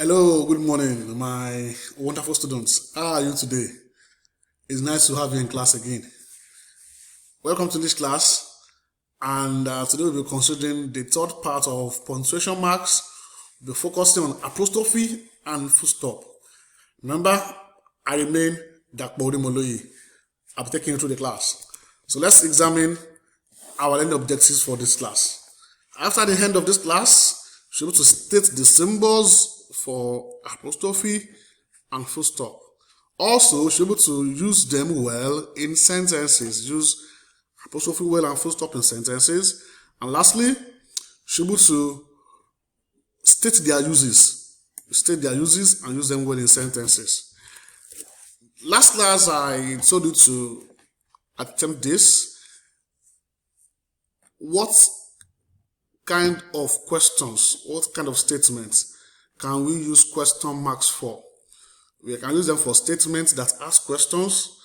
Hello, good morning, my wonderful students. How are you today? It's nice to have you in class again. Welcome to this class, and today we'll be considering the third part of punctuation marks. We'll be focusing on apostrophe and full stop. Remember, I remain Dakbori Moloyi. I'll be taking you through the class. So let's examine our learning objectives for this class. After the end of this class, you'll be able to state the symbols for apostrophe and full stop. Also, you should be able to use them well in sentences. Use apostrophe well and full stop in sentences. And lastly, you should be able to state their uses. State their uses and use them well in sentences. Last class, I told you to attempt this. What kind of questions, what kind of statements can we use question marks for? We can use them for statements that ask questions,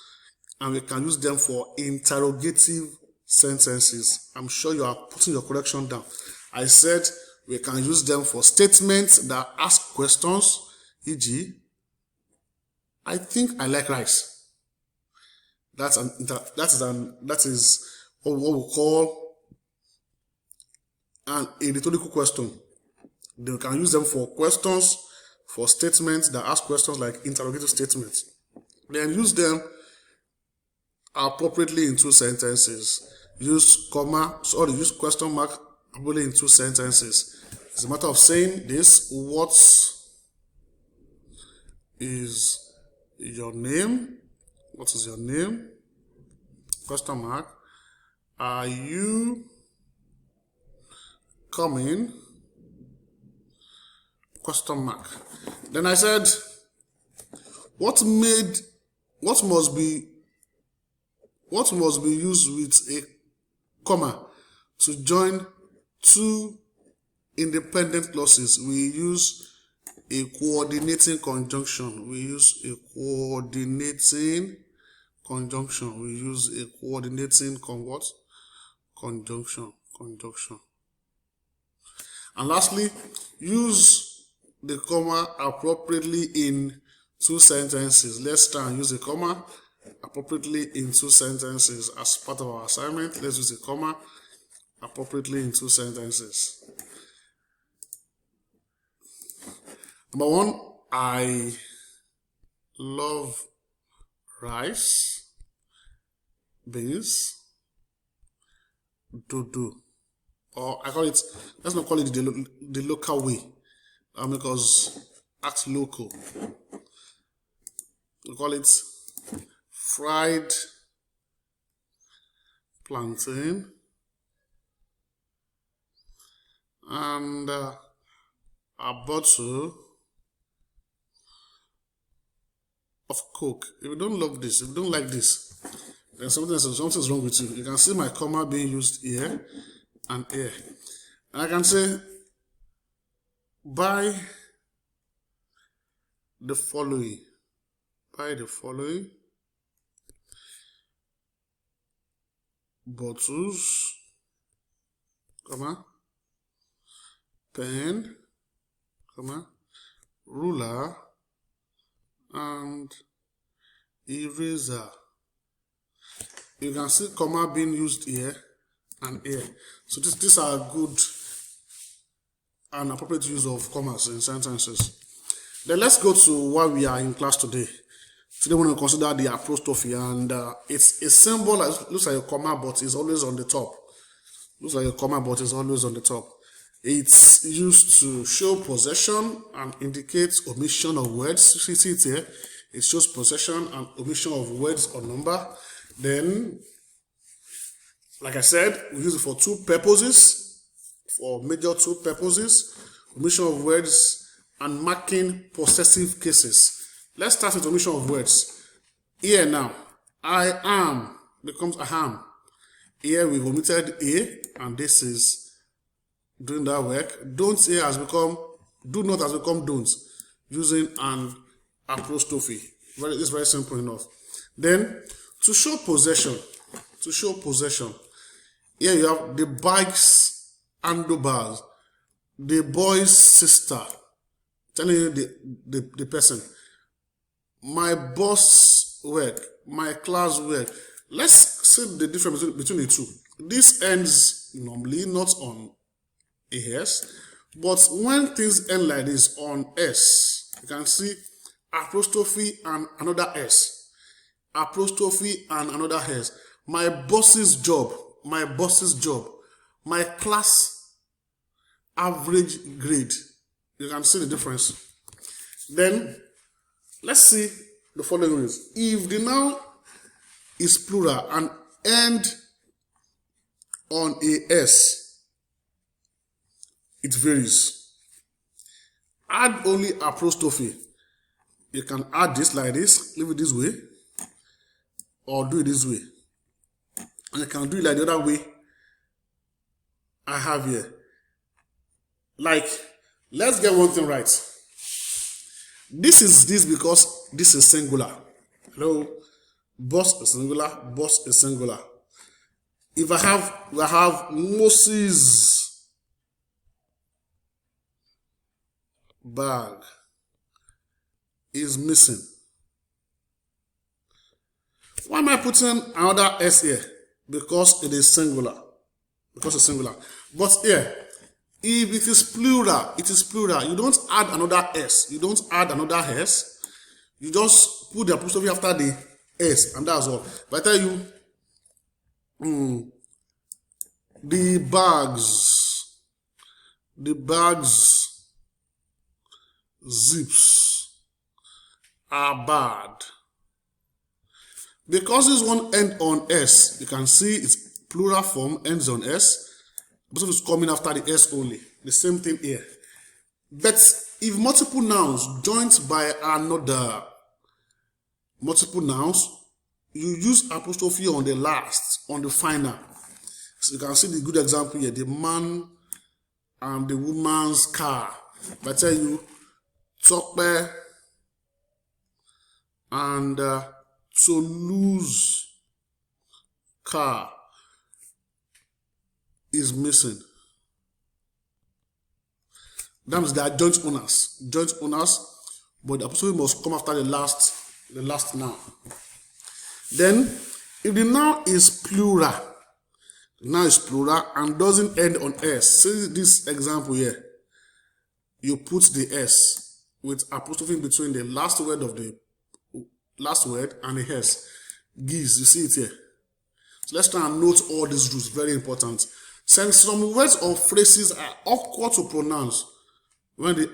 and we can use them for interrogative sentences. I'm sure you are putting your correction down. I said we can use them for statements that ask questions, e.g., I think I like rice. That is what we call a rhetorical question. They can use them for questions, for statements that ask questions like interrogative statements. Then use them appropriately in two sentences. Use question mark appropriately in two sentences. It's a matter of saying this: what is your name? What is your name? Question mark. Are you coming? Question mark. Then I said, what must be used with a comma to join two independent clauses? We use a coordinating conjunction. We use a coordinating conjunction. We use a coordinating conjunction. And lastly, use the comma appropriately in two sentences. Let's try and use a comma appropriately in two sentences as part of our assignment. Let's use a comma appropriately in two sentences. Number one, I love rice, beans, dodo. Or I call it, let's not call it the local way. Because act local. We call it fried plantain and a bottle of Coke. If you don't love this, if you don't like this, then something's wrong with you. You can see my comma being used here and here. And I can say, buy the following. Buy the following bottles, comma, pen, comma, ruler, and eraser. You can see comma being used here and here. So these are good and appropriate use of commas in sentences. Then let's go to why we are in class today. Today we're going to consider the apostrophe, and it's a symbol that looks like a comma but is always on the top. Looks like a comma but is always on the top. It's used to show possession and indicate omission of words. You see it here. It shows possession and omission of words or number. Then, like I said, we use it for two purposes. For major two purposes: omission of words and marking possessive cases. Let's start with omission of words. Here now, I am becomes I am. Here we've omitted a, and this is doing that work. Don't a has become do not has become don't, using an apostrophe. It's very simple enough. Then to show possession, here you have the bike's handlebars, the boy's sister, telling you the person. My boss work, my class work. Let's see the difference between the two. This ends normally not on a S, but when things end like this on S, you can see apostrophe and another S. Apostrophe and another S. My boss's job, my boss's job, my class average grade. You can see the difference. Then let's see the following ones. If the noun is plural and end on a S, it varies. Add only apostrophe. You can add this like this, leave it this way, or do it this way. And you can do it like the other way I have here. Like, let's get one thing right. This is this because this is singular. Hello? Boss is singular, boss is singular. If I have Moses' bag is missing. Why am I putting another S here? Because it is singular. Because it's singular. But here, if it is plural, it is plural. You don't add another S. You don't add another S. You just put the apostrophe after the S, and that's all. If I tell you, the bags zips are bad. Because this one ends on S, you can see its plural form ends on S. Apostrophe is coming after the S only. The same thing here. But if multiple nouns joined by another multiple nouns, you use apostrophe on the last, on the final. So you can see the good example here, the man and the woman's car. If I tell you, Tokpe and Tolu's car is missing. That means they are joint owners, but the apostrophe must come after the last noun. Then, if the noun is plural, and doesn't end on S, say this example here, you put the S with apostrophe between the last word and the S. Gives, you see it here. So let's try and note all these rules, very important. Since some words or phrases are awkward to pronounce when the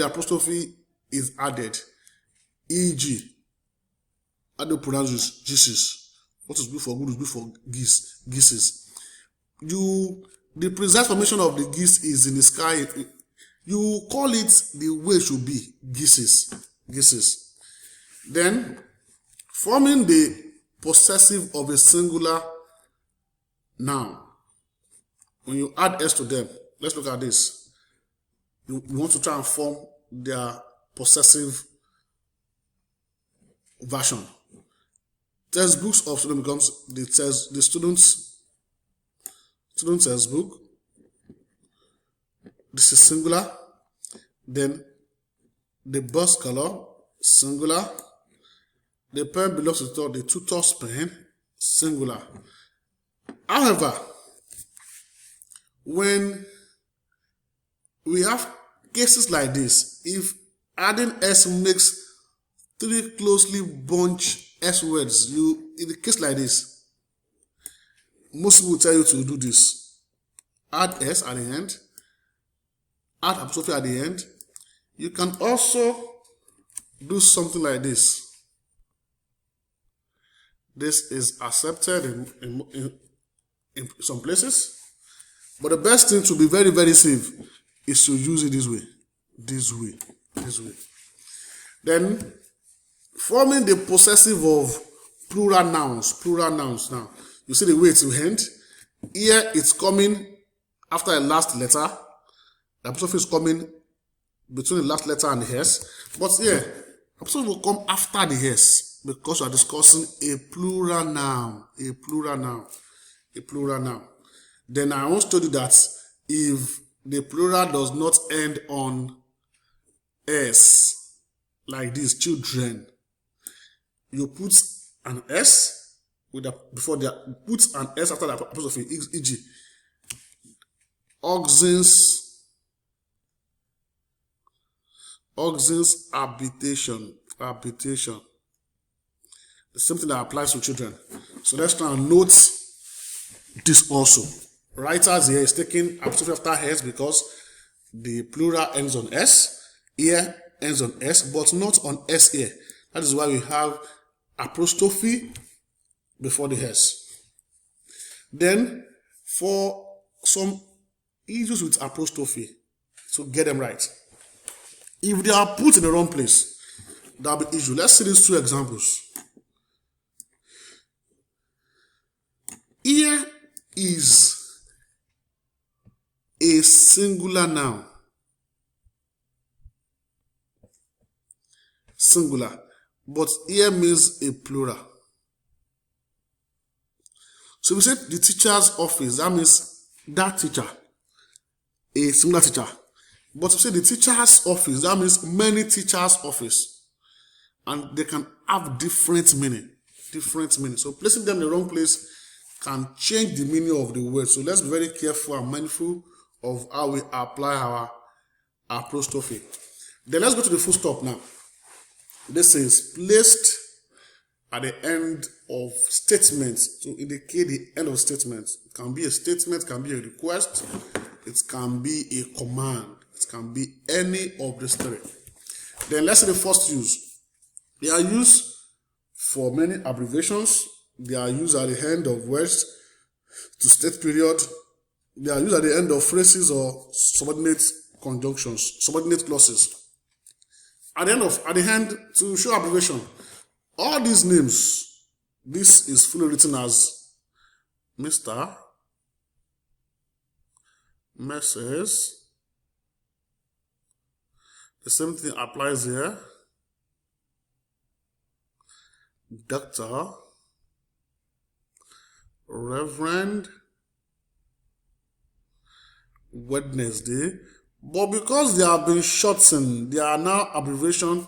apostrophe is added, e.g., I don't pronounce Jesus. What is good for good is good for geese. The precise formation of the geese is in the sky. You call it the way it should be, geese. Then, forming the possessive of a singular noun. When you add S to them, let's look at this. You want to try and form their possessive version. Textbooks of student becomes the student's textbook. This is singular. Then the bus color, singular. The pen belongs to the tutor's pen, singular. However, when we have cases like this, if adding S makes three closely bunched S words, in a case like this, most people will tell you to do this. Add S at the end, add apostrophe at the end. You can also do something like this. This is accepted in some places, but the best thing to be very, very safe is to use it this way. Then, forming the possessive of plural nouns now. You see the way it will end. Here it's coming after the last letter. The apostrophe is coming between the last letter and the S. But here, apostrophe will come after the S because we are discussing a plural noun. Then I once told you that if the plural does not end on S, like this, children, you put an S with the, before the, put an S after the apostrophe, e.g. Oxen's habitation. The same thing that applies to children. So let's try and note this also. Writers here is taking apostrophe after S because the plural ends on S. Here ends on S, but not on S here. That is why we have apostrophe before the S. Then for some issues with apostrophe, to get them right, if they are put in the wrong place, there will be issue. Let's see these two examples. Here is a singular noun. Singular. But here means a plural. So we said the teacher's office, that means that teacher, a singular teacher. But we say the teacher's office, that means many teachers' office. And they can have different meaning. So placing them in the wrong place can change the meaning of the word. So let's be very careful and mindful of how we apply our apostrophe. Then let's go to the full stop now. This is placed at the end of statements to indicate the end of statements. It can be a statement, it can be a request, it can be a command, it can be any of the three. Then let's say the first use. They are used for many abbreviations. They are used at the end of words to state period. They are used at the end of phrases or subordinate conjunctions, subordinate clauses. At the end to show abbreviation. All these names, this is fully written as Mr., Mrs. The same thing applies here. Doctor, Reverend, Wednesday. But because they have been shortened, they are now abbreviation.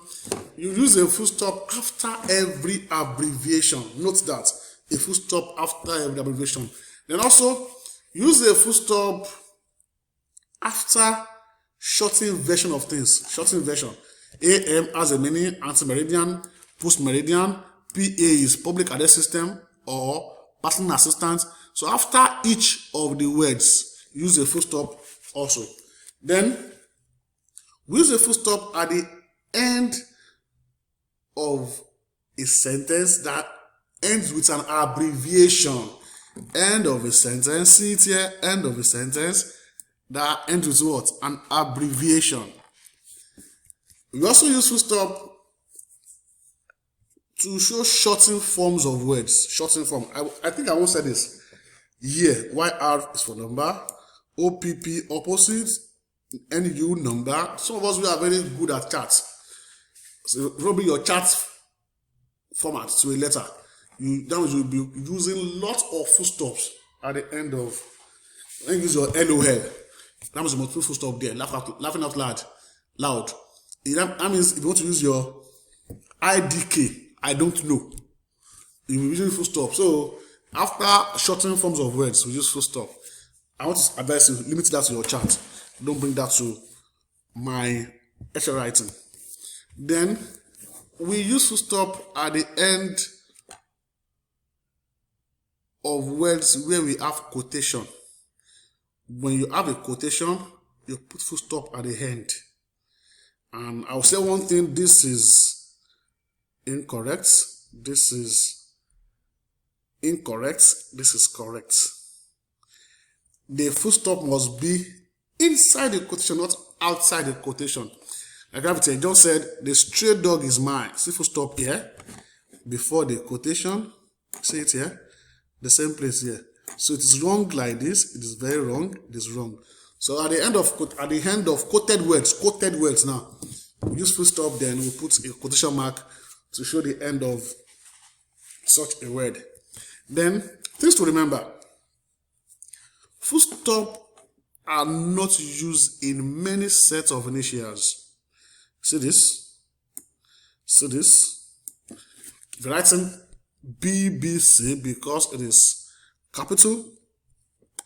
You use a full stop after every abbreviation. Note that, a full stop after every abbreviation. Then also use a full stop after shortened version of things. Shortened version. AM has a meaning, anti-meridian, post-meridian. PA is public address system or personal assistant. So after each of the words, use a full stop also. Then we use a full stop at the end of a sentence that ends with an abbreviation. End of a sentence. See it here. End of a sentence that ends with what? An abbreviation. We also use full stop to show shortened forms of words. Shortened form. I think I won't say this. Here, YR is for number. OPP opposite. NU number. Some of us, we are very good at charts. So probably your chart format to a letter. That means you'll be using lots of full stops at the end of. When you use your LOL, that means you must put full stop there. Laughing out loud. That means if you want to use your IDK, I don't know, you'll be using full stop. So after shortening forms of words, we use full stop. I want to advise you, limit that to your chart. Don't bring that to my essay writing. Then we use full stop at the end of words where we have quotation. When you have a quotation, you put full stop at the end. And I'll say one thing, this is incorrect. This is incorrect. This is correct. The full stop must be inside the quotation, not outside the quotation. Like Gravity John said, the stray dog is mine. See full stop here before the quotation. See it here, the same place here. So it is wrong like this. It is very wrong. It is wrong. So at the end of quoted words now, we use full stop. Then we put a quotation mark to show the end of such a word. Then things to remember: full stop are not used in many sets of initials. See this? See this? If you're writing BBC because it is capital,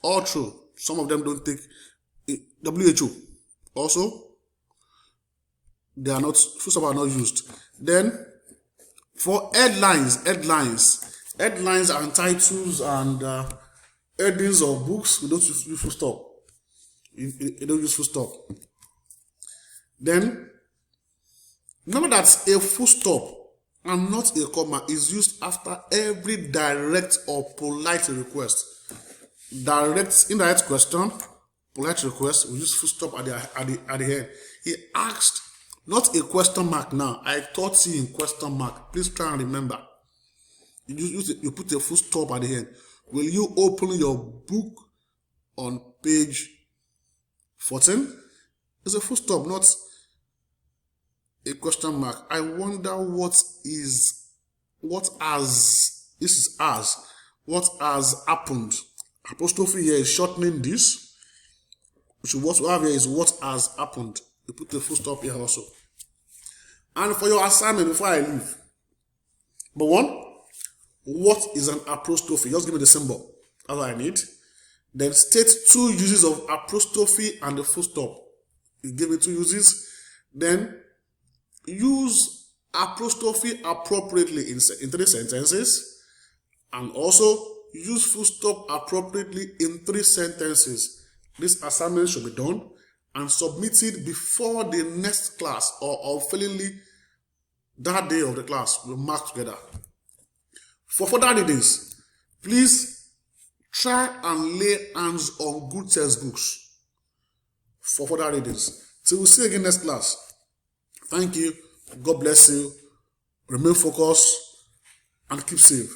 all true. Some of them don't take it. WHO. Also, they are not, full stop are not used. Then, for headlines and titles and headings of books, we don't use full stop. You don't use full stop. Then, remember that a full stop and not a comma is used after every direct or polite request. Direct, indirect question, polite request, we use full stop at the end. He asked, not a question mark now. I taught you in question mark. Please try and remember. You put a full stop at the end. Will you open your book on page 14? It's a full stop, not a question mark. I wonder what has happened. Apostrophe here is shortening this. So what we have here is what has happened. You put a full stop here also. And for your assignment, before I leave, but one, what is an apostrophe? Just give me the symbol. That's what I need. Then state 2 uses of apostrophe and the full stop. You give me 2 uses. Then use apostrophe appropriately in 3 sentences. And also use full stop appropriately in 3 sentences. This assignment should be done and submitted before the next class or failingly that day of the class. We'll mark together. For further readings, please try and lay hands on good textbooks for further readings. Till we see you again next class. Thank you. God bless you. Remain focused and keep safe.